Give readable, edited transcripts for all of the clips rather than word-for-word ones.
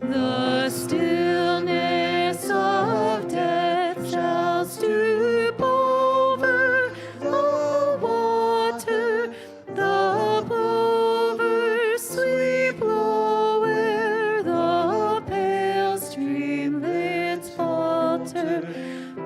The stillness of death shall stoop over the water. The plovers sweep low where the pale streamlets falter.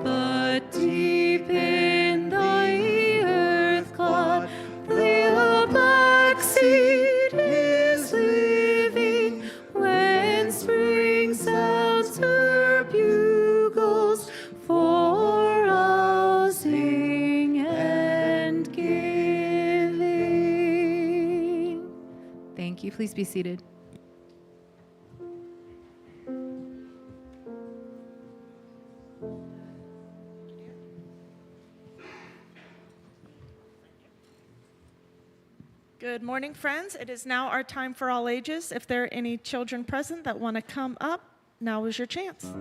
But deep in the earth clod, the black seed is living. When spring sounds her bugles for rousing and giving. Thank you. Please be seated. Good morning, friends. It is now our time for all ages. If there are any children present that want to come up, now is your chance.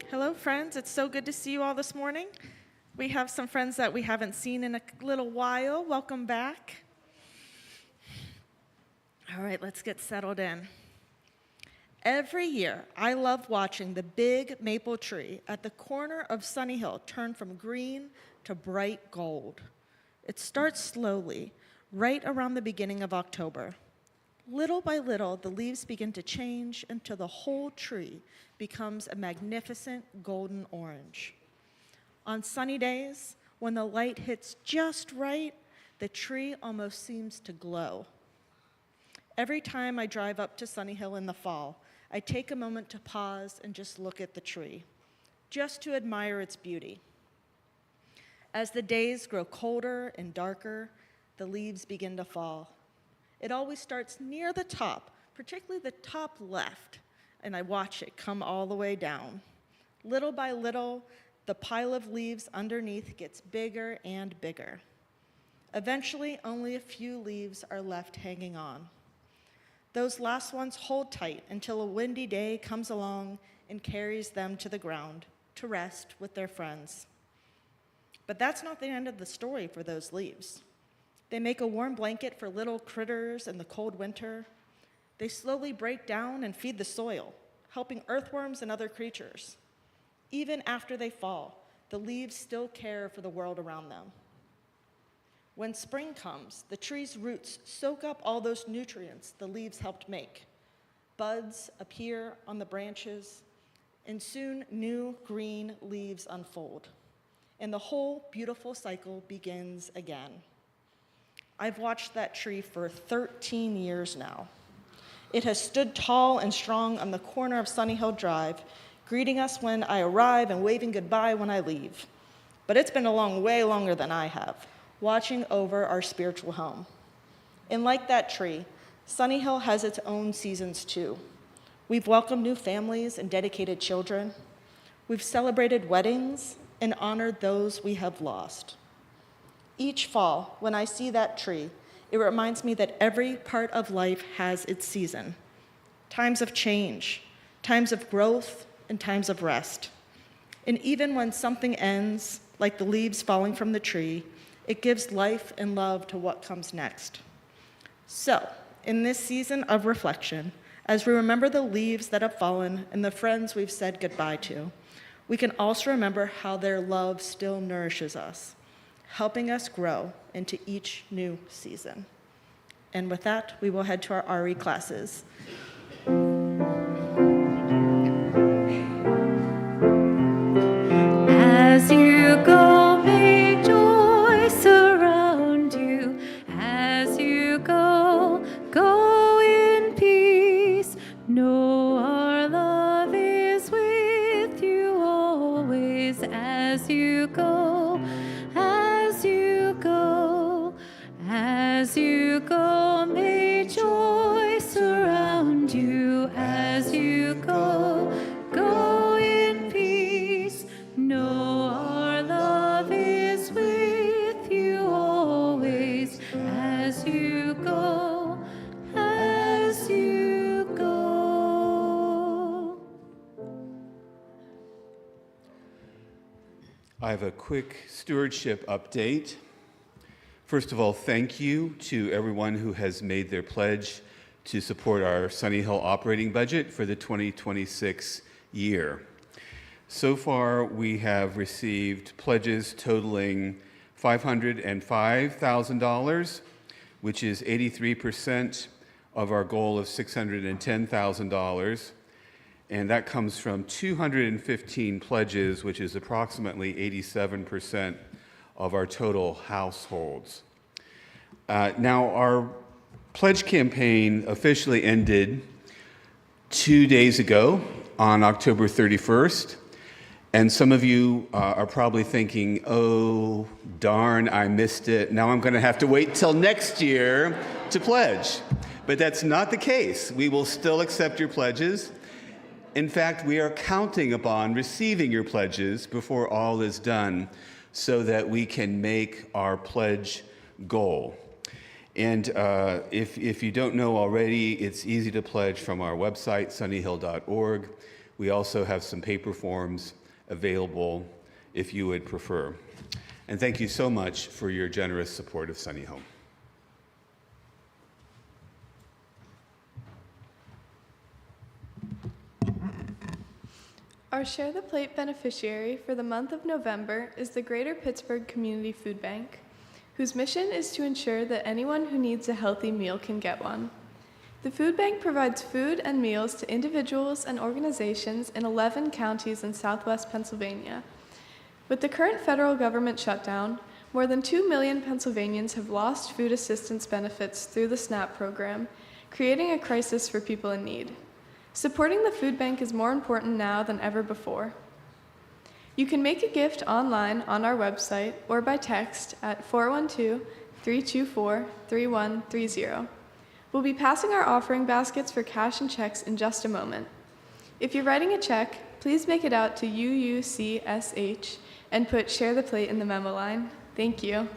Hello, friends. It's so good to see you all this morning. We have some friends that we haven't seen in a little while. Welcome back. All right, let's get settled in. Every year, I love watching the big maple tree at the corner of Sunnyhill turn from green to bright gold. It starts slowly, right around the beginning of October. Little by little, the leaves begin to change until the whole tree becomes a magnificent golden orange. On sunny days, when the light hits just right, the tree almost seems to glow. Every time I drive up to Sunnyhill in the fall, I take a moment to pause and just look at the tree, just to admire its beauty. As the days grow colder and darker, the leaves begin to fall. It always starts near the top, particularly the top left, and I watch it come all the way down. Little by little, the pile of leaves underneath gets bigger and bigger. Eventually, only a few leaves are left hanging on. Those last ones hold tight until a windy day comes along and carries them to the ground to rest with their friends. But that's not the end of the story for those leaves. They make a warm blanket for little critters in the cold winter. They slowly break down and feed the soil, helping earthworms and other creatures. Even after they fall, the leaves still care for the world around them. When spring comes, the tree's roots soak up all those nutrients the leaves helped make. Buds appear on the branches, and soon new green leaves unfold. And the whole beautiful cycle begins again. I've watched that tree for 13 years now. It has stood tall and strong on the corner of Sunnyhill Drive, greeting us when I arrive and waving goodbye when I leave. But it's been along way longer than I have, watching over our spiritual home. And like that tree, Sunnyhill has its own seasons too. We've welcomed new families and dedicated children. We've celebrated weddings and honored those we have lost. Each fall, when I see that tree, it reminds me that every part of life has its season. Times of change, times of growth, and times of rest. And even when something ends, like the leaves falling from the tree, it gives life and love to what comes next. So, in this season of reflection, as we remember the leaves that have fallen and the friends we've said goodbye to, we can also remember how their love still nourishes us, helping us grow into each new season. And with that, we will head to our RE classes. As you go, may joy surround you. As you go, go in peace. Know our love is with you always. As you go, as you go, as you go, may joy surround you. As you go, go in peace. Know our love is with you have a quick stewardship update. First of all, thank you to everyone who has made their pledge to support our Sunnyhill operating budget for the 2026 year. So far, we have received pledges totaling $505,000, which is 83% of our goal of $610,000. And that comes from 215 pledges, which is approximately 87% of our total households. Now, our pledge campaign officially ended 2 days ago on October 31st. And some of you are probably thinking, oh, darn, I missed it. Now I'm going to have to wait till next year to pledge. But that's not the case. We will still accept your pledges. In fact, we are counting upon receiving your pledges before all is done so that we can make our pledge goal. And if you don't know already, it's easy to pledge from our website, sunnyhill.org. We also have some paper forms available if you would prefer. And thank you so much for your generous support of Sunnyhill. Our Share the Plate beneficiary for the month of November is the Greater Pittsburgh Community Food Bank, whose mission is to ensure that anyone who needs a healthy meal can get one. The food bank provides food and meals to individuals and organizations in 11 counties in southwest Pennsylvania. With the current federal government shutdown, more than 2 million Pennsylvanians have lost food assistance benefits through the SNAP program, creating a crisis for people in need. Supporting the food bank is more important now than ever before. You can make a gift online on our website or by text at 412-324-3130. We'll be passing our offering baskets for cash and checks in just a moment. If you're writing a check, please make it out to UUCSH and put Share the Plate in the memo line. Thank you.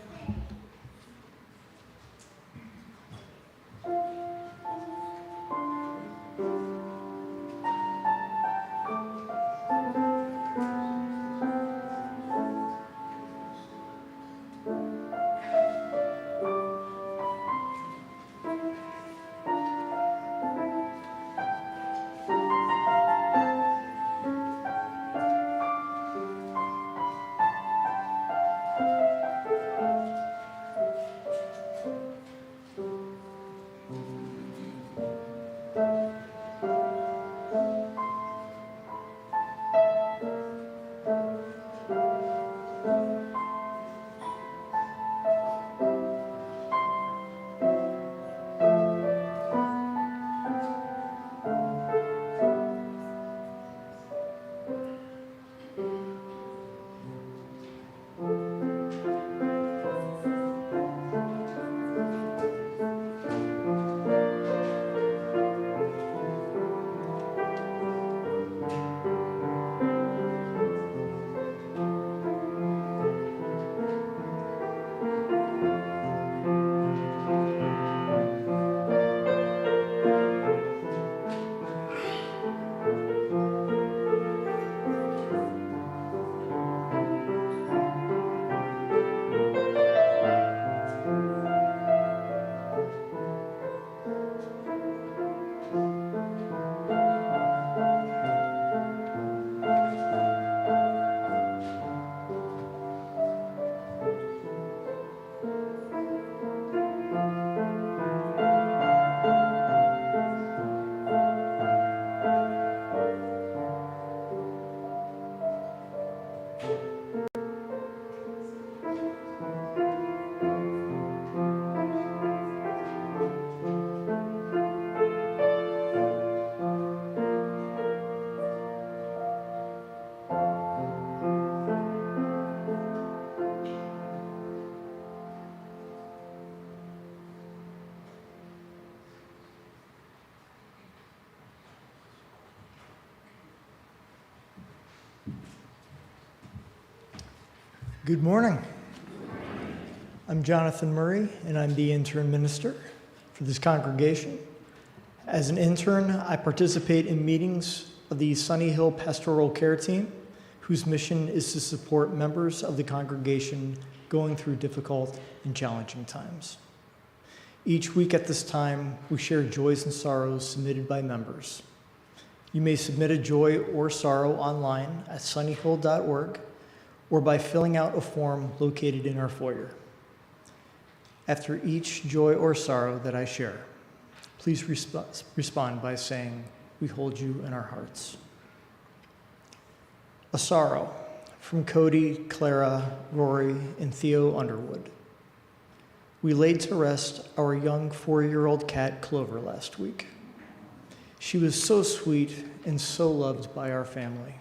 Good morning. I'm Jonathan Murray, and I'm the intern minister for this congregation. As an intern, I participate in meetings of the Sunnyhill Pastoral Care Team, whose mission is to support members of the congregation going through difficult and challenging times. Each week at this time, we share joys and sorrows submitted by members. You may submit a joy or sorrow online at sunnyhill.org or by filling out a form located in our foyer. After each joy or sorrow that I share, please respond by saying, "We hold you in our hearts." A sorrow from Cody, Clara, Rory, and Theo Underwood. We laid to rest our young 4-year-old cat, Clover, last week. She was so sweet and so loved by our family.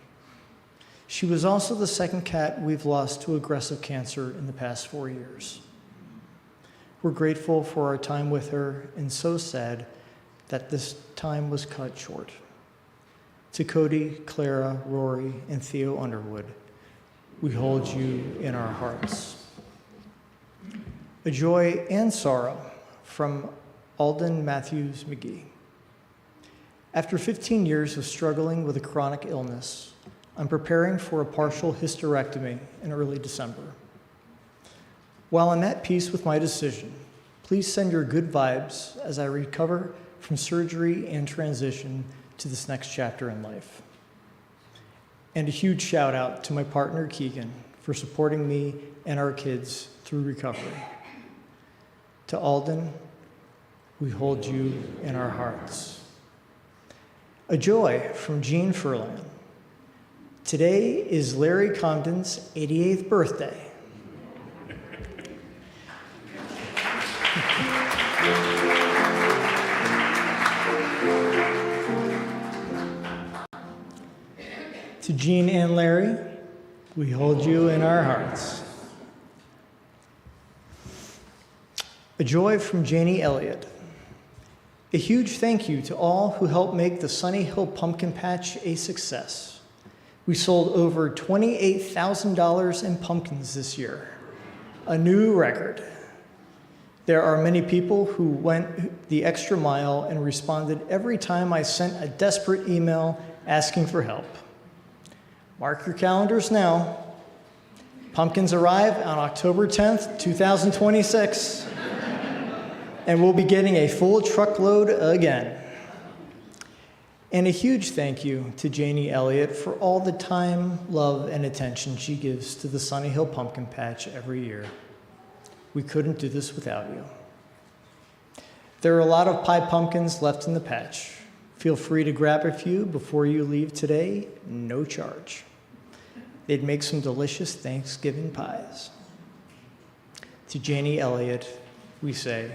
She was also the second cat we've lost to aggressive cancer in the past 4 years. We're grateful for our time with her and so sad that this time was cut short. To Cody, Clara, Rory, and Theo Underwood, we hold you in our hearts. A joy and sorrow from Alden Matthews McGee. After 15 years of struggling with a chronic illness, I'm preparing for a partial hysterectomy in early December. While I'm at peace with my decision, please send your good vibes as I recover from surgery and transition to this next chapter in life. And a huge shout out to my partner Keegan for supporting me and our kids through recovery. To Alden, we hold you in our hearts. A joy from Jean Furlan. Today is Larry Comden's 88th birthday. To Jean and Larry, we hold you in our hearts. A joy from Janie Elliott. A huge thank you to all who helped make the Sunnyhill Pumpkin Patch a success. We sold over $28,000 in pumpkins this year, a new record. There are many people who went the extra mile and responded every time I sent a desperate email asking for help. Mark your calendars now. Pumpkins arrive on October 10th, 2026, and we'll be getting a full truckload again. And a huge thank you to Janie Elliott for all the time, love, and attention she gives to the Sunnyhill Pumpkin Patch every year. We couldn't do this without you. There are a lot of pie pumpkins left in the patch. Feel free to grab a few before you leave today, no charge. They'd make some delicious Thanksgiving pies. To Janie Elliott, we say,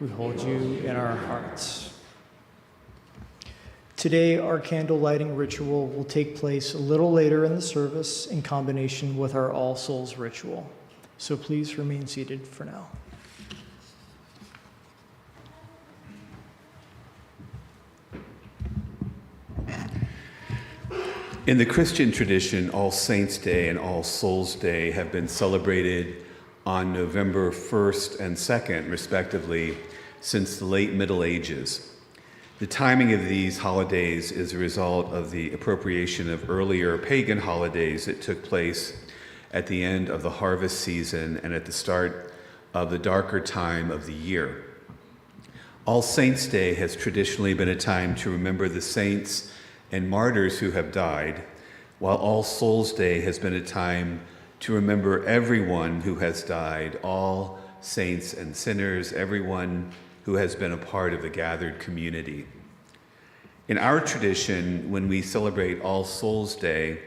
we hold you in our hearts. Today, our candle lighting ritual will take place a little later in the service in combination with our All Souls ritual. So please remain seated for now. In the Christian tradition, All Saints' Day and All Souls' Day have been celebrated on November 1st and 2nd, respectively, since the late Middle Ages. The timing of these holidays is a result of the appropriation of earlier pagan holidays that took place at the end of the harvest season and at the start of the darker time of the year. All Saints' Day has traditionally been a time to remember the saints and martyrs who have died, while All Souls' Day has been a time to remember everyone who has died, all saints and sinners, everyone who has been a part of the gathered community. In our tradition, when we celebrate All Souls' Day,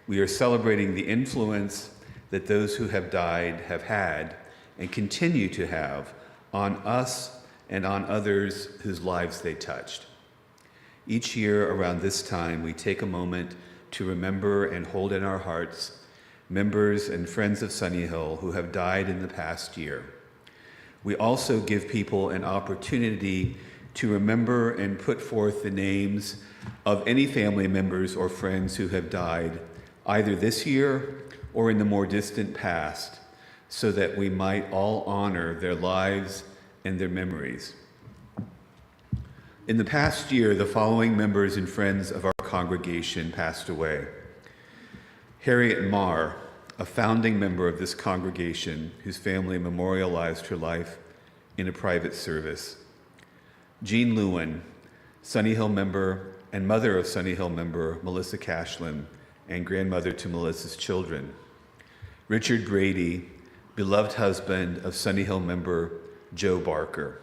we are celebrating the influence that those who have died have had and continue to have on us and on others whose lives they touched. Each year around this time, we take a moment to remember and hold in our hearts members and friends of Sunnyhill who have died in the past year. We also give people an opportunity to remember and put forth the names of any family members or friends who have died, either this year or in the more distant past, so that we might all honor their lives and their memories. In the past year, the following members and friends of our congregation passed away: Harriet Marr, a founding member of this congregation whose family memorialized her life in a private service. Jean Lewin, Sunnyhill member and mother of Sunnyhill member Melissa Cashlin and grandmother to Melissa's children. Richard Brady, beloved husband of Sunnyhill member Joe Barker.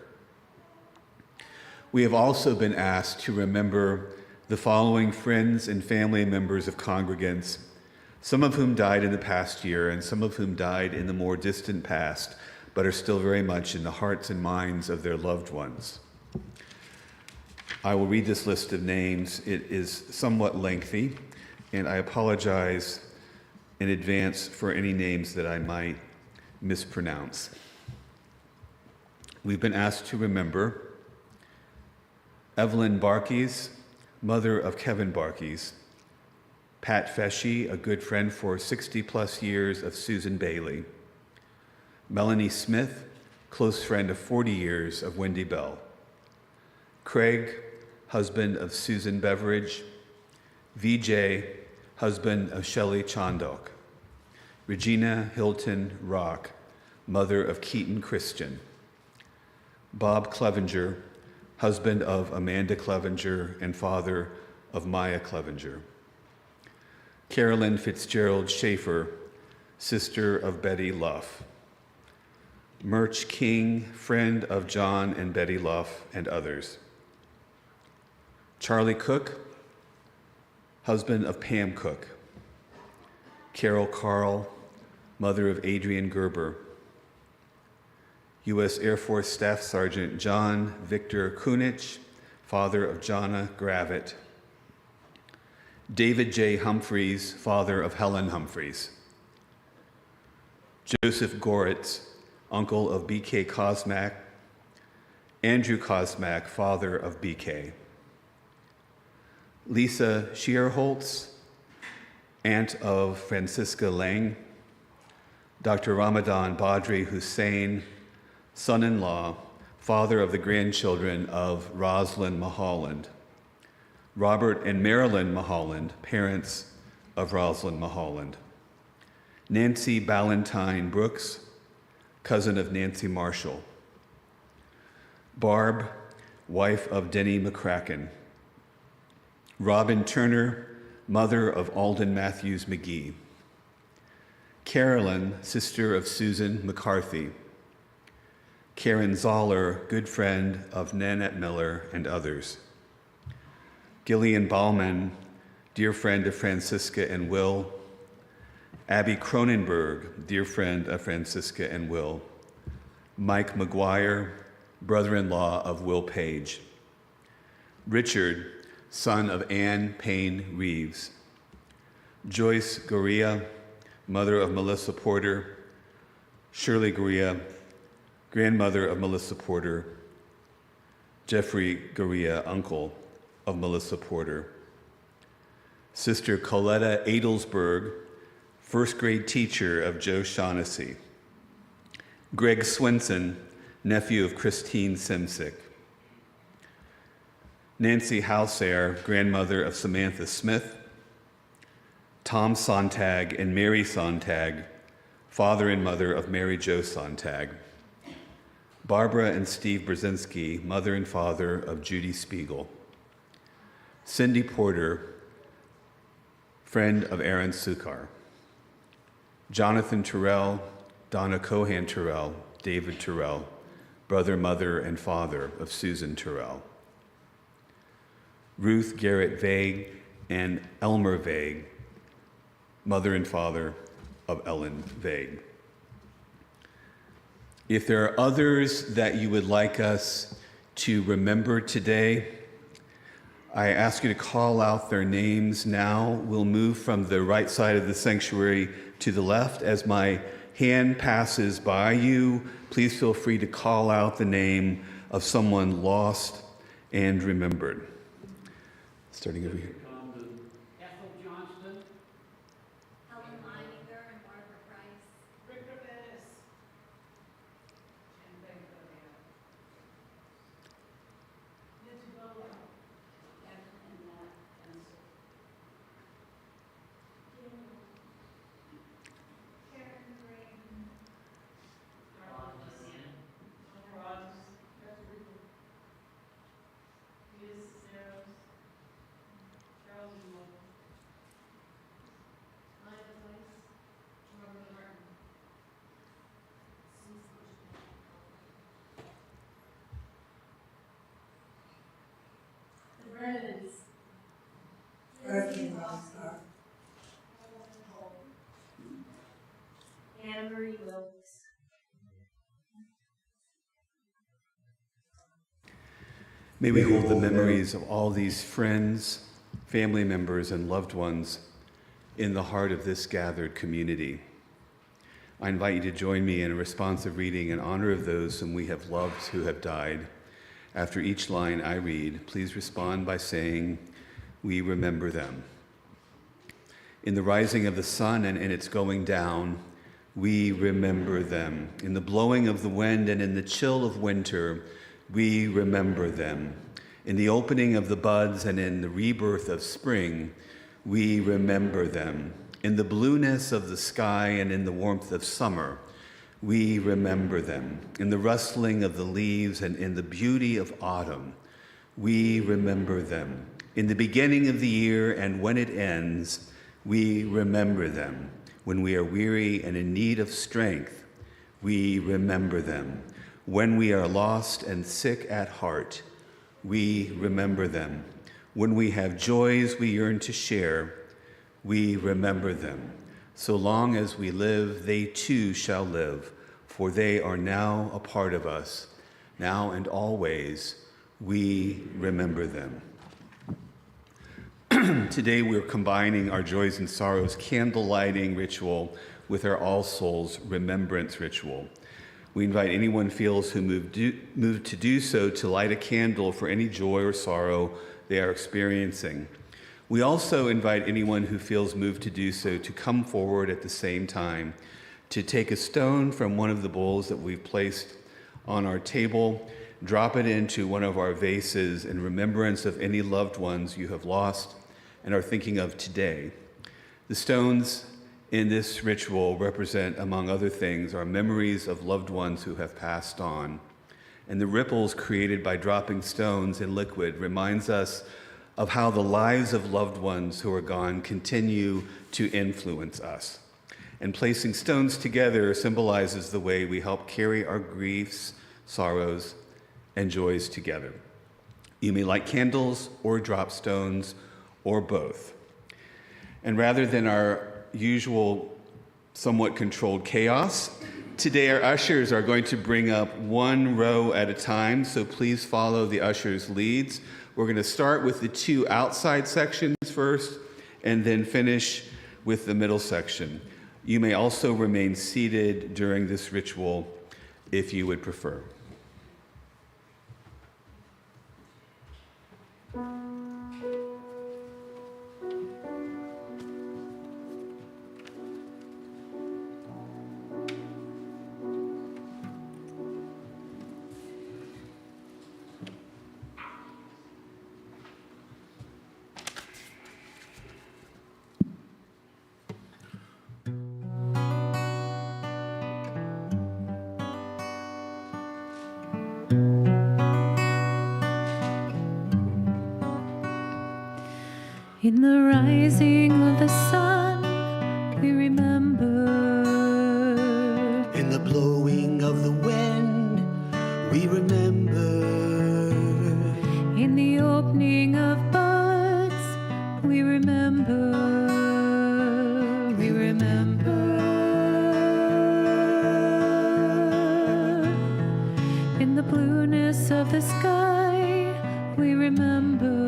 We have also been asked to remember the following friends and family members of congregants, some of whom died in the past year and some of whom died in the more distant past, but are still very much in the hearts and minds of their loved ones. I will read this list of names. It is somewhat lengthy, and I apologize in advance for any names that I might mispronounce. We've been asked to remember Evelyn Barkes, mother of Kevin Barkes, Pat Feshy, a good friend for 60-plus years of Susan Bailey, Melanie Smith, close friend of 40 years of Wendy Bell, Craig, husband of Susan Beveridge, VJ, husband of Shelley Chondok, Regina Hilton Rock, mother of Keaton Christian, Bob Clevenger, husband of Amanda Clevenger and father of Maya Clevenger, Carolyn Fitzgerald Schaefer, sister of Betty Luff, Murch King, friend of John and Betty Luff and others, Charlie Cook, husband of Pam Cook, Carol Carl, mother of Adrian Gerber, U.S. Air Force Staff Sergeant John Victor Kunich, father of Jonna Gravitt, David J. Humphreys, father of Helen Humphreys, Joseph Goritz, uncle of B.K. Kosmak, Andrew Kosmak, father of B.K., Lisa Shearholtz, aunt of Francisca Lang, Dr. Ramadan Badri Hussein, son-in-law, father of the grandchildren of Rosalind Mulholland, Robert and Marilyn Mulholland, parents of Rosalind Mulholland, Nancy Ballantyne Brooks, cousin of Nancy Marshall, Barb, wife of Denny McCracken, Robin Turner, mother of Alden Matthews McGee, Carolyn, sister of Susan McCarthy, Karen Zoller, good friend of Nanette Miller and others, Gillian Ballman, dear friend of Francisca and Will, Abby Cronenberg, dear friend of Francisca and Will, Mike McGuire, brother-in-law of Will Page, Richard, son of Anne Payne Reeves, Joyce Goria, mother of Melissa Porter, Shirley Goria, grandmother of Melissa Porter, Jeffrey Goria, uncle of Melissa Porter, Sister Coletta Adelsberg, first grade teacher of Joe Shaughnessy, Greg Swenson, nephew of Christine Simsick, Nancy Hausair, grandmother of Samantha Smith, Tom Sontag and Mary Sontag, father and mother of Mary Jo Sontag, Barbara and Steve Brzezinski, mother and father of Judy Spiegel, Cindy Porter, friend of Aaron Sukar, Jonathan Terrell, Donna Cohan Terrell, David Terrell, brother, mother, and father of Susan Terrell, Ruth Garrett Vague and Elmer Vague, mother and father of Ellen Vague. If there are others that you would like us to remember today, I ask you to call out their names now. We'll move from the right side of the sanctuary to the left. As my hand passes by you, please feel free to call out the name of someone lost and remembered. Starting over here. Ethel Johnston, Helen Leininger and Barbara Price. Victor Bettis, and Betty Bodell. Nancy Bowler, and May we hold the memories of all these friends, family members, and loved ones in the heart of this gathered community. I invite you to join me in a responsive reading in honor of those whom we have loved who have died. After each line I read, please respond by saying, "We remember them." In the rising of the sun and in its going down, we remember them. In the blowing of the wind and in the chill of winter, we remember them. In the opening of the buds and in the rebirth of spring, we remember them. In the blueness of the sky and in the warmth of summer, we remember them. In the rustling of the leaves and in the beauty of autumn, we remember them. In the beginning of the year and when it ends, we remember them. When we are weary and in need of strength, we remember them. When we are lost and sick at heart, we remember them. When we have joys we yearn to share, we remember them. So long as we live, they too shall live, for they are now a part of us. Now and always, we remember them. Today we're combining our Joys and Sorrows candle lighting ritual with our All Souls remembrance ritual. We invite anyone who moved to do so to light a candle for any joy or sorrow they are experiencing. We also invite anyone who feels moved to do so to come forward at the same time to take a stone from one of the bowls that we've placed on our table, drop it into one of our vases in remembrance of any loved ones you have lost and are thinking of today. The stones in this ritual represent, among other things, our memories of loved ones who have passed on. And the ripples created by dropping stones in liquid reminds us of how the lives of loved ones who are gone continue to influence us. And placing stones together symbolizes the way we help carry our griefs, sorrows, and joys together. You may light candles or drop stones or both. And rather than our usual somewhat controlled chaos, today our ushers are going to bring up one row at a time, so please follow the ushers' leads. We're going to start with the two outside sections first and then finish with the middle section. You may also remain seated during this ritual if you would prefer. In the rising of the sun, we remember. In the blowing of the wind, we remember. In the opening of buds, we remember. We remember. In the blueness of the sky, we remember.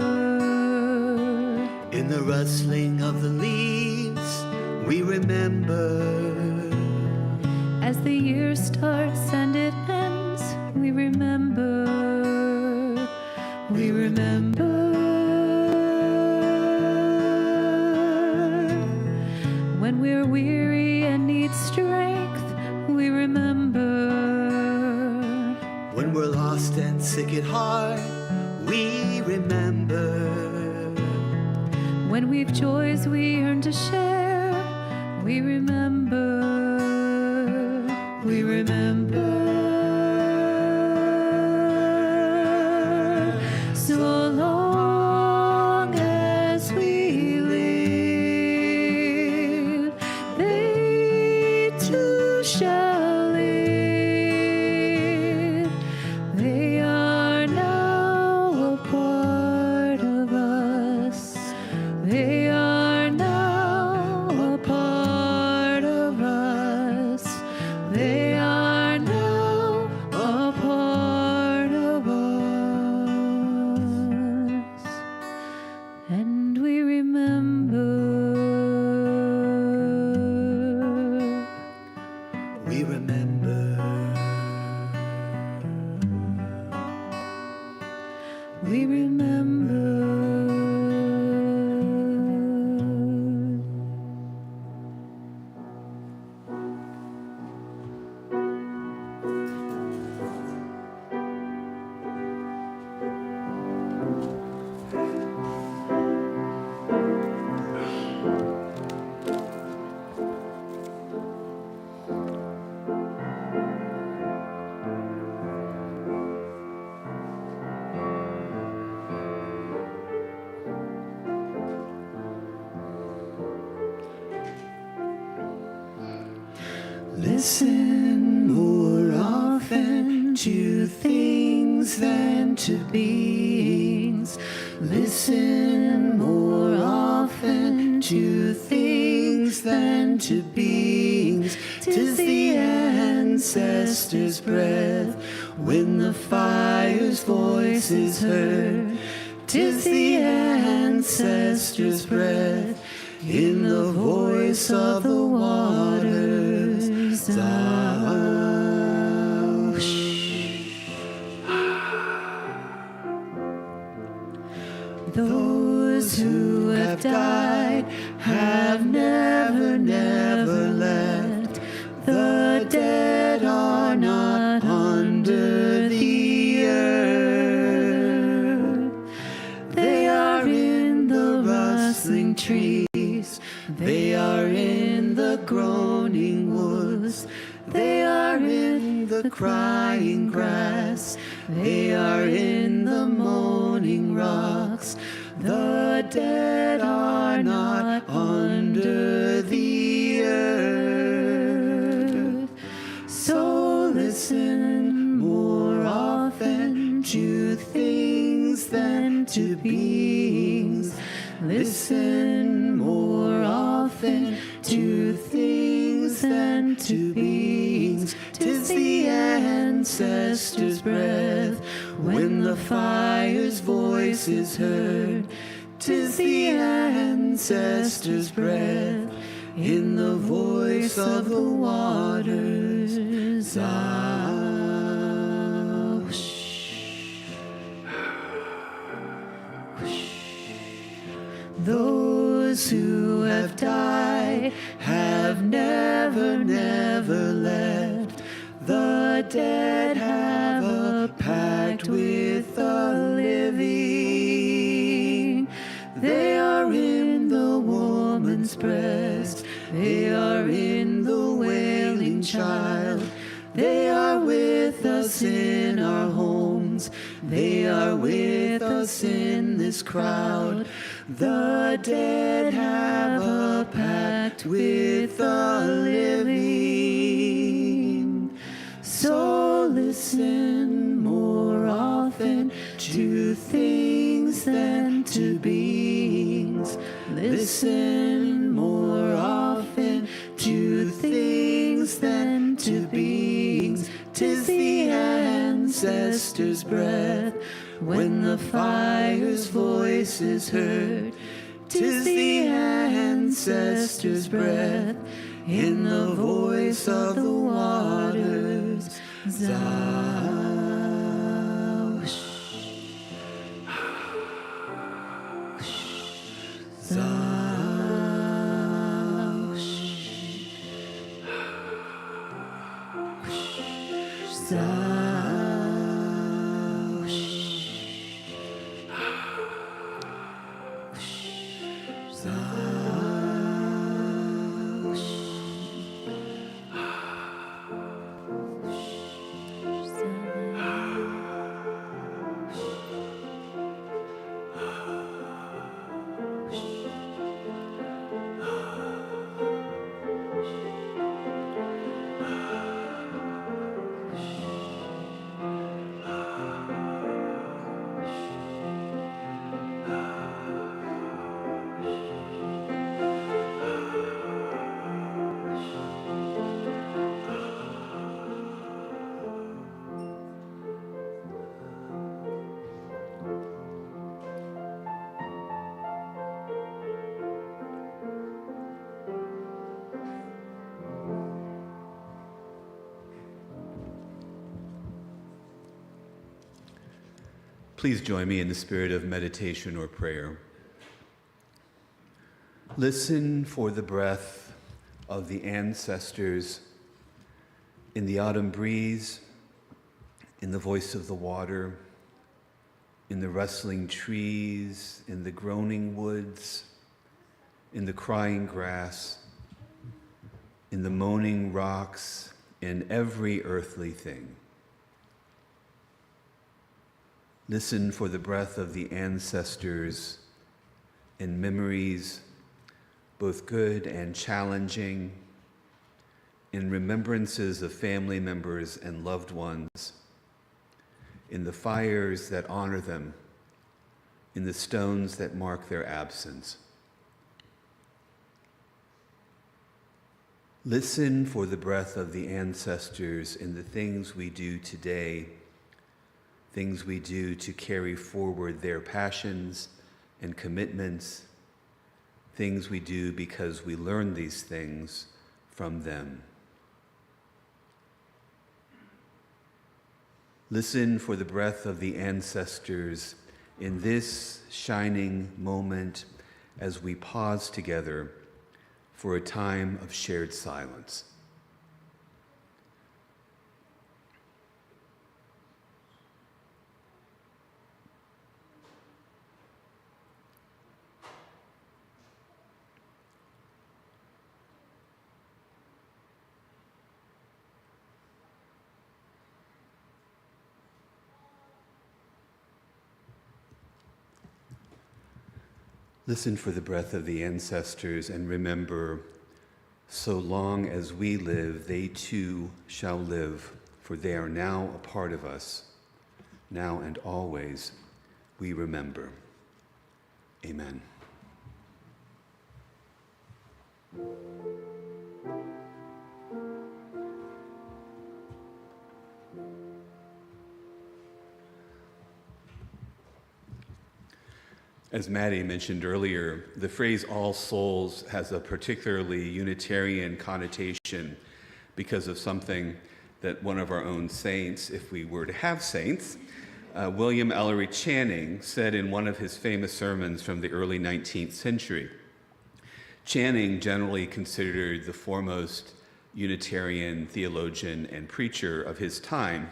In the rustling of the leaves, we remember. As the year starts and it ends, we remember. We remember. When we're weary and need strength, we remember. When we're lost and sick at heart, we remember. When we've joys we yearn to share, we remember. We remember. So long as we live, they too shall live. They are now a part of us. They are now a part of us. They are now Listen more often to things than to beings. Listen more often to things than to beings. 'Tis the ancestors' breath when the fire's voice is heard. 'Tis the ancestors' breath in the voice of the waters. Those who have died have never, never left. The dead are not under the earth. They are in the rustling trees. They are in the groaning woods. They are in the crying grass. They are in the moaning rocks. The dead are not under the earth. So listen more often to things than to beings. Listen more often to things than to beings. 'Tis the ancestors' breath when the fire's voice is heard. 'Tis the ancestors' breath in the voice of the waters. Those who have died have never, never left. The dead have a pact with the living. They are in the woman's breast. They are in the wailing child. They are with us in our homes. They are with us in this crowd. The dead have a pact with the living. So listen more often to things than to beings. Listen more often to things than to beings. 'Tis the ancestors' breath when the fire's voice is heard. 'Tis the ancestors' breath in the voice of the waters. Please join me in the spirit of meditation or prayer. Listen for the breath of the ancestors in the autumn breeze, in the voice of the water, in the rustling trees, in the groaning woods, in the crying grass, in the moaning rocks, in every earthly thing. Listen for the breath of the ancestors in memories, both good and challenging, in remembrances of family members and loved ones, in the fires that honor them, in the stones that mark their absence. Listen for the breath of the ancestors in the things we do today, things we do to carry forward their passions and commitments, things we do because we learn these things from them. Listen for the breath of the ancestors in this shining moment as we pause together for a time of shared silence. Listen for the breath of the ancestors and remember, so long as we live, they too shall live, for they are now a part of us. Now and always we remember. Amen. As Maddie mentioned earlier, the phrase all souls has a particularly Unitarian connotation because of something that one of our own saints, if we were to have saints, William Ellery Channing, said in one of his famous sermons from the early 19th century. Channing, generally considered the foremost Unitarian theologian and preacher of his time,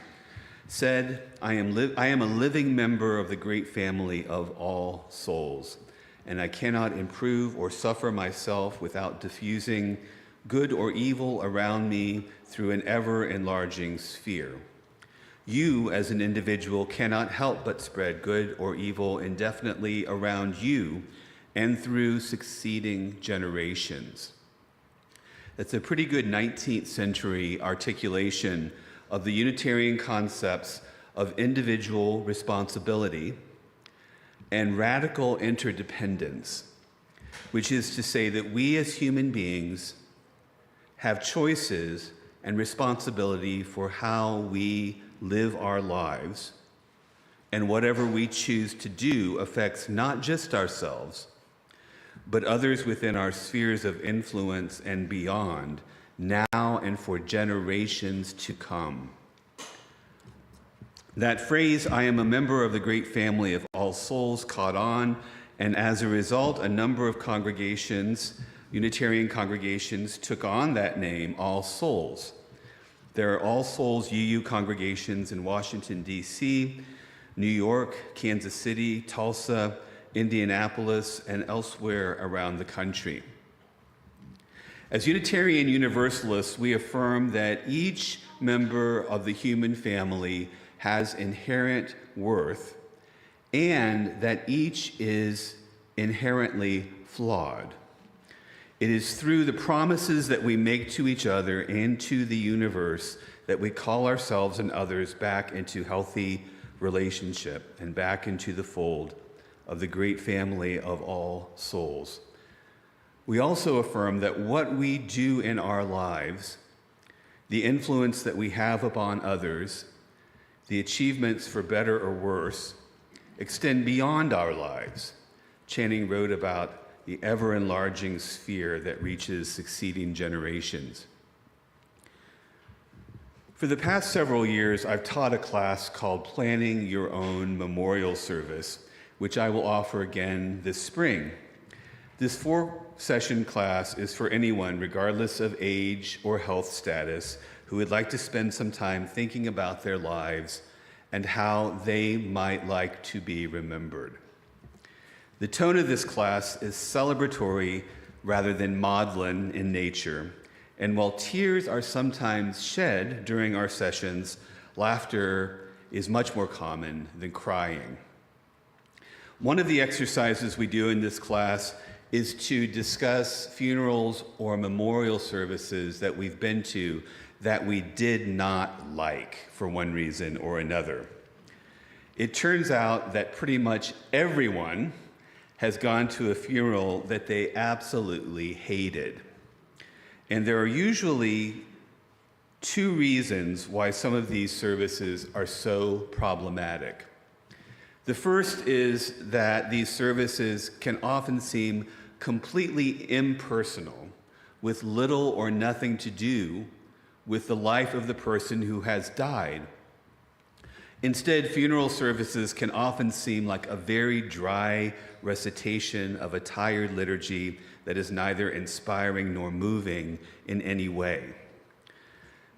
said, I am a living member of the great family of all souls, and I cannot improve or suffer myself without diffusing good or evil around me through an ever-enlarging sphere. You, as an individual, cannot help but spread good or evil indefinitely around you and through succeeding generations. That's a pretty good 19th century articulation of the Unitarian concepts of individual responsibility and radical interdependence, which is to say that we as human beings have choices and responsibility for how we live our lives, and whatever we choose to do affects not just ourselves, but others within our spheres of influence and beyond, now and for generations to come. That phrase, I am a member of the great family of all souls, caught on, and as a result, a number of congregations, Unitarian congregations, took on that name, All Souls. There are All Souls UU congregations in Washington, D.C., New York, Kansas City, Tulsa, Indianapolis, and elsewhere around the country. As Unitarian Universalists, we affirm that each member of the human family has inherent worth and that each is inherently flawed. It is through the promises that we make to each other and to the universe that we call ourselves and others back into healthy relationship and back into the fold of the great family of all souls. We also affirm that what we do in our lives, the influence that we have upon others, the achievements for better or worse, extend beyond our lives. Channing wrote about the ever-enlarging sphere that reaches succeeding generations. For the past several years, I've taught a class called Planning Your Own Memorial Service, which I will offer again this spring. This 4-session class is for anyone, regardless of age or health status, who would like to spend some time thinking about their lives and how they might like to be remembered. The tone of this class is celebratory rather than maudlin in nature, and while tears are sometimes shed during our sessions, laughter is much more common than crying. One of the exercises we do in this class is to discuss funerals or memorial services that we've been to that we did not like for one reason or another. It turns out that pretty much everyone has gone to a funeral that they absolutely hated. And there are usually two reasons why some of these services are so problematic. The first is that these services can often seem completely impersonal, with little or nothing to do with the life of the person who has died. Instead, funeral services can often seem like a very dry recitation of a tired liturgy that is neither inspiring nor moving in any way.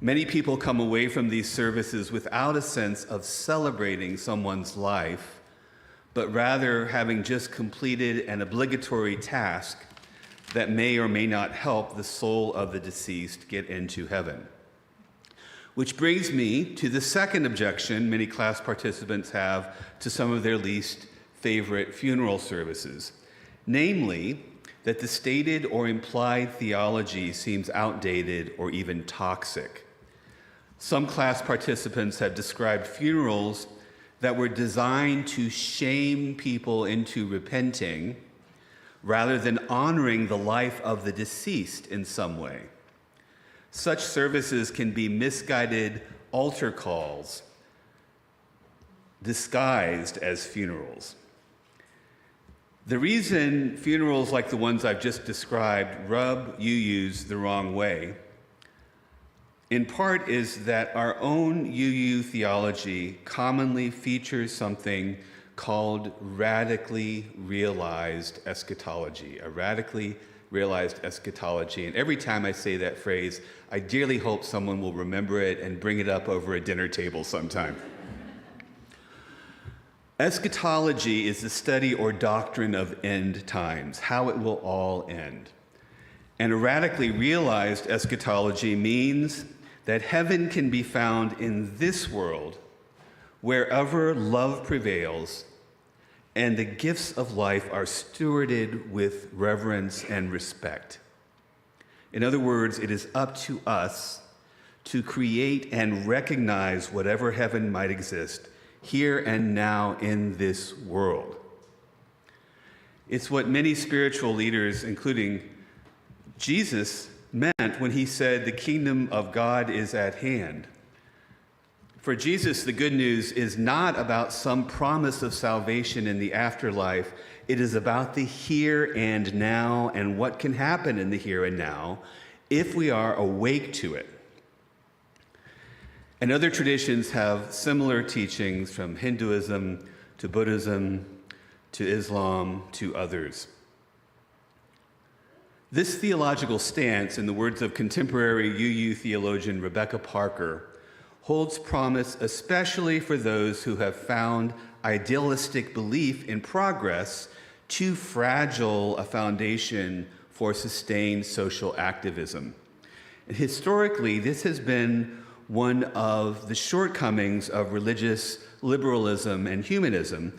Many people come away from these services without a sense of celebrating someone's life, but rather having just completed an obligatory task that may or may not help the soul of the deceased get into heaven. Which brings me to the second objection many class participants have to some of their least favorite funeral services, namely that the stated or implied theology seems outdated or even toxic. Some class participants have described funerals that were designed to shame people into repenting rather than honoring the life of the deceased in some way. Such services can be misguided altar calls disguised as funerals. The reason funerals like the ones I've just described rub UUs the wrong way, in part, is that our own UU theology commonly features something called radically realized eschatology, a radically realized eschatology. And every time I say that phrase, I dearly hope someone will remember it and bring it up over a dinner table sometime. Eschatology is the study or doctrine of end times, how it will all end. And a radically realized eschatology means that heaven can be found in this world wherever love prevails and the gifts of life are stewarded with reverence and respect. In other words, it is up to us to create and recognize whatever heaven might exist here and now in this world. It's what many spiritual leaders, including Jesus, meant when he said the kingdom of God is at hand. For Jesus, the good news is not about some promise of salvation in the afterlife. It is about the here and now and what can happen in the here and now if we are awake to it. And other traditions have similar teachings, from Hinduism to Buddhism to Islam to others. This theological stance, in the words of contemporary UU theologian Rebecca Parker, holds promise especially for those who have found idealistic belief in progress too fragile a foundation for sustained social activism. And historically, this has been one of the shortcomings of religious liberalism and humanism.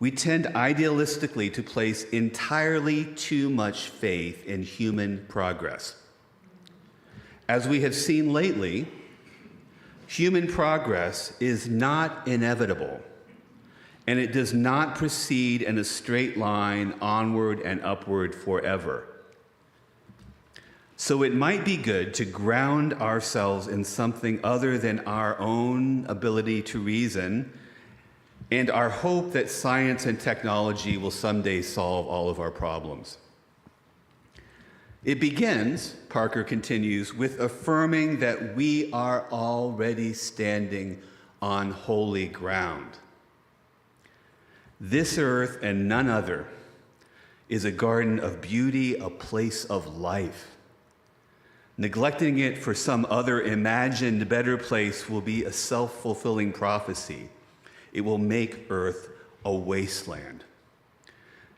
We tend idealistically to place entirely too much faith in human progress. As we have seen lately, human progress is not inevitable, and it does not proceed in a straight line onward and upward forever. So it might be good to ground ourselves in something other than our own ability to reason and our hope that science and technology will someday solve all of our problems. It begins, Parker continues, with affirming that we are already standing on holy ground. This earth and none other is a garden of beauty, a place of life. Neglecting it for some other imagined better place will be a self-fulfilling prophecy. It will make earth a wasteland.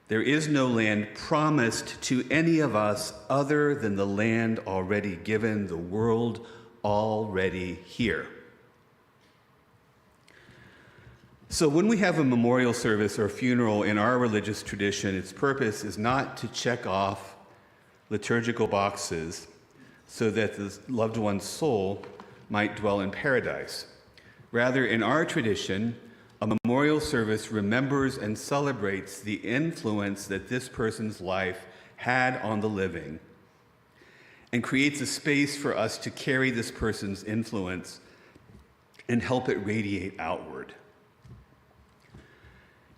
There is no land promised to any of us other than the land already given, the world already here. So when we have a memorial service or funeral in our religious tradition, its purpose is not to check off liturgical boxes so that the loved one's soul might dwell in paradise. Rather, in our tradition, a memorial service remembers and celebrates the influence that this person's life had on the living and creates a space for us to carry this person's influence and help it radiate outward.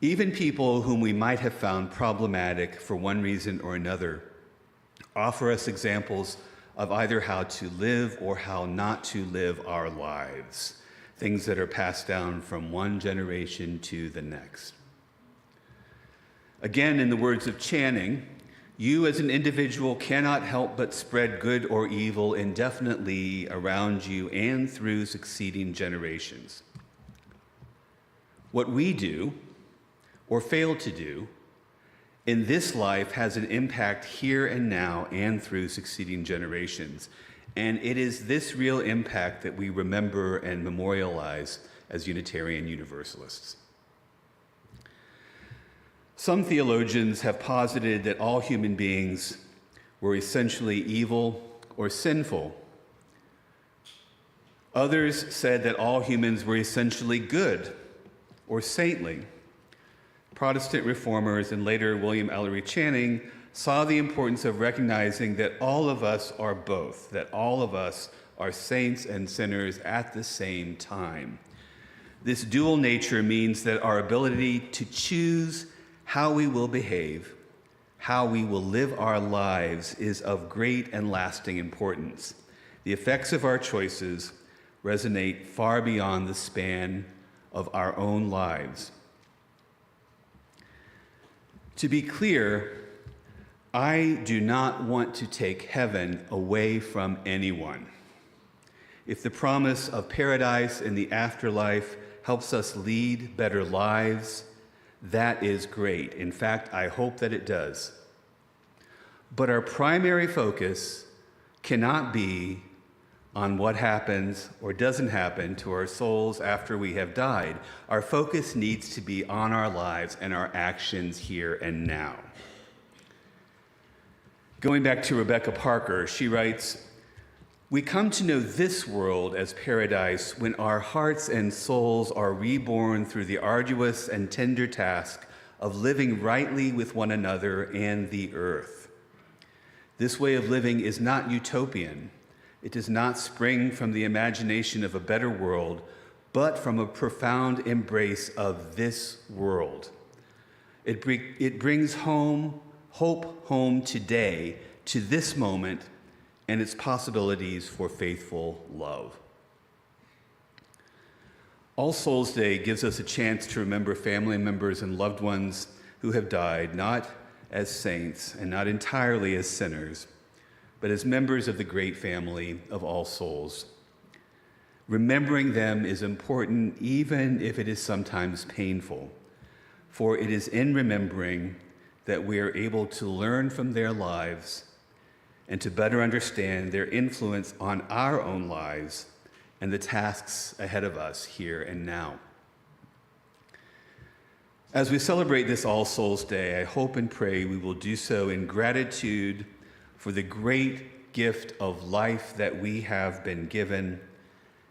Even people whom we might have found problematic for one reason or another offer us examples of either how to live or how not to live our lives, things that are passed down from one generation to the next. Again, in the words of Channing, you as an individual cannot help but spread good or evil indefinitely around you and through succeeding generations. What we do, or fail to do, in this life has an impact here and now and through succeeding generations. And it is this real impact that we remember and memorialize as Unitarian Universalists. Some theologians have posited that all human beings were essentially evil or sinful. Others said that all humans were essentially good or saintly. Protestant reformers and later William Ellery Channing saw the importance of recognizing that all of us are both, that all of us are saints and sinners at the same time. This dual nature means that our ability to choose how we will behave, how we will live our lives is of great and lasting importance. The effects of our choices resonate far beyond the span of our own lives. To be clear, I do not want to take heaven away from anyone. If the promise of paradise in the afterlife helps us lead better lives, that is great. In fact, I hope that it does. But our primary focus cannot be on what happens or doesn't happen to our souls after we have died. Our focus needs to be on our lives and our actions here and now. Going back to Rebecca Parker, she writes, "We come to know this world as paradise when our hearts and souls are reborn through the arduous and tender task of living rightly with one another and the earth. This way of living is not utopian. It does not spring from the imagination of a better world, but from a profound embrace of this world. It brings hope home today, to this moment, and its possibilities for faithful love." All Souls Day gives us a chance to remember family members and loved ones who have died, not as saints and not entirely as sinners, but as members of the great family of all souls. Remembering them is important even if it is sometimes painful, for it is in remembering that we are able to learn from their lives and to better understand their influence on our own lives and the tasks ahead of us here and now. As we celebrate this All Souls Day, I hope and pray we will do so in gratitude for the great gift of life that we have been given,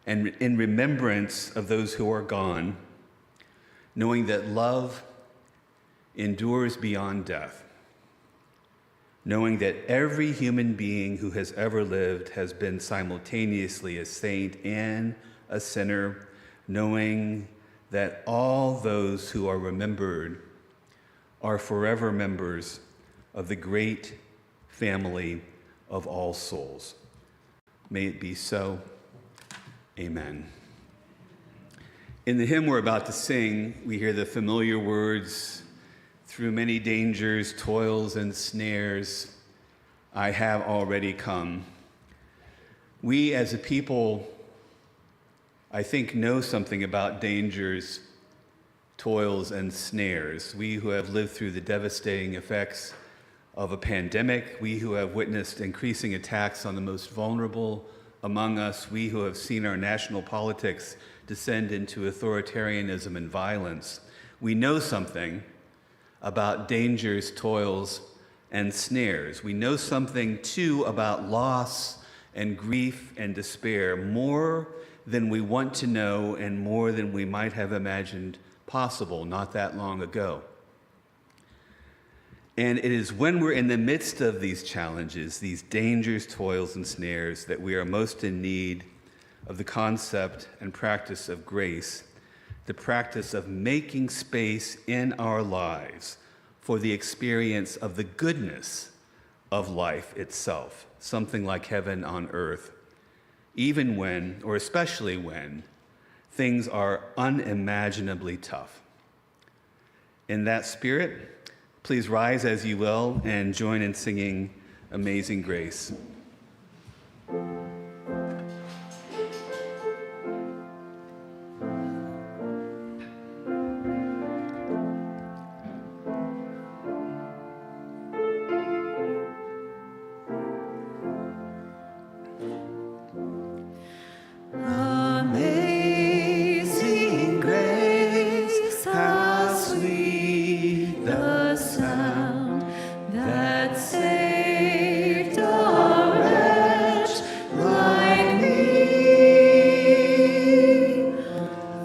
and in remembrance of those who are gone, knowing that love endures beyond death, knowing that every human being who has ever lived has been simultaneously a saint and a sinner, knowing that all those who are remembered are forever members of the great family of all souls. May it be so. Amen. In the hymn we're about to sing, we hear the familiar words, "Through many dangers, toils, and snares, I have already come." We as a people, I think, know something about dangers, toils, and snares. We who have lived through the devastating effects of a pandemic, we who have witnessed increasing attacks on the most vulnerable among us, we who have seen our national politics descend into authoritarianism and violence, we know something about dangers, toils, and snares. We know something, too, about loss and grief and despair, more than we want to know and more than we might have imagined possible not that long ago. And it is when we're in the midst of these challenges, these dangers, toils, and snares, that we are most in need of the concept and practice of grace, the practice of making space in our lives for the experience of the goodness of life itself, something like heaven on earth, even when, or especially when, things are unimaginably tough. In that spirit, please rise as you will and join in singing Amazing Grace. Amazing grace, how sweet the sound that saved a wretch like me.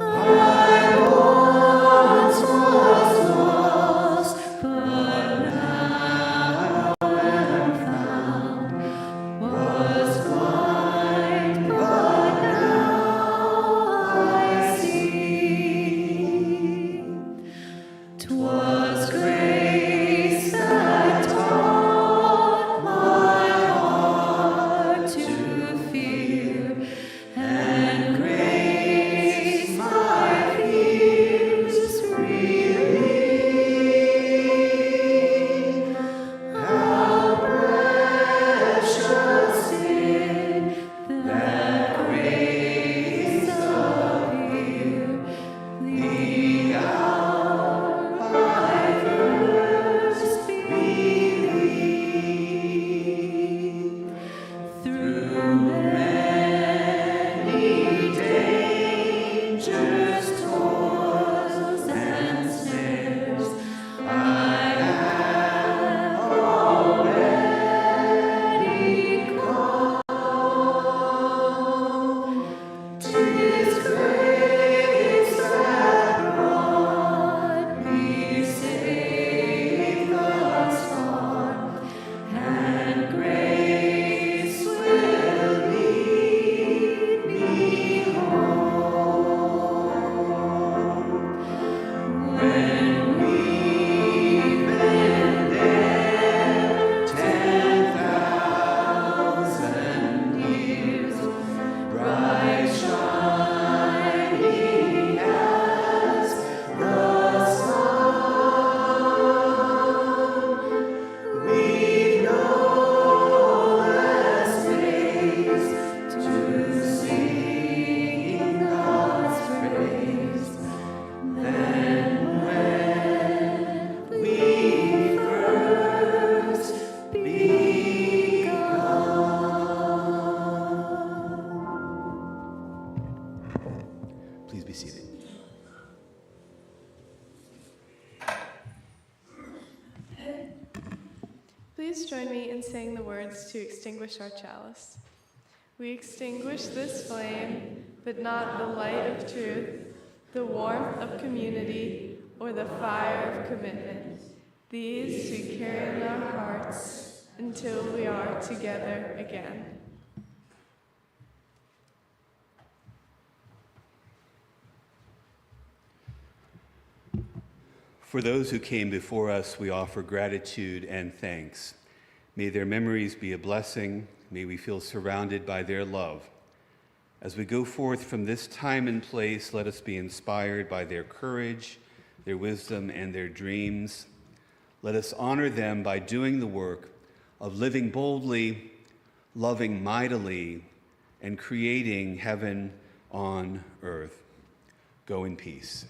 I once was lost, but now am found. Was blind, but now I see. 'Twas grace that taught my heart to fear, and grace my fears relieved. How precious did that grace appear, the hour I first believed. Through many dangers, toils, and snares, I have already come. 'Tis grace that brought me safe thus far, and grace will lead me home. When we've been there 10,000 years, bright shining as the sun, we've no less days to sing God's praise than when we first begun. Please be seated. Please join me in saying the words to extinguish our chalice. We extinguish this flame, but not the light of truth, the warmth of community, or the fire of commitment. These we carry in our hearts until we are together again. For those who came before us, we offer gratitude and thanks. May their memories be a blessing. May we feel surrounded by their love. As we go forth from this time and place, let us be inspired by their courage, their wisdom, and their dreams. Let us honor them by doing the work of living boldly, loving mightily, and creating heaven on earth. Go in peace.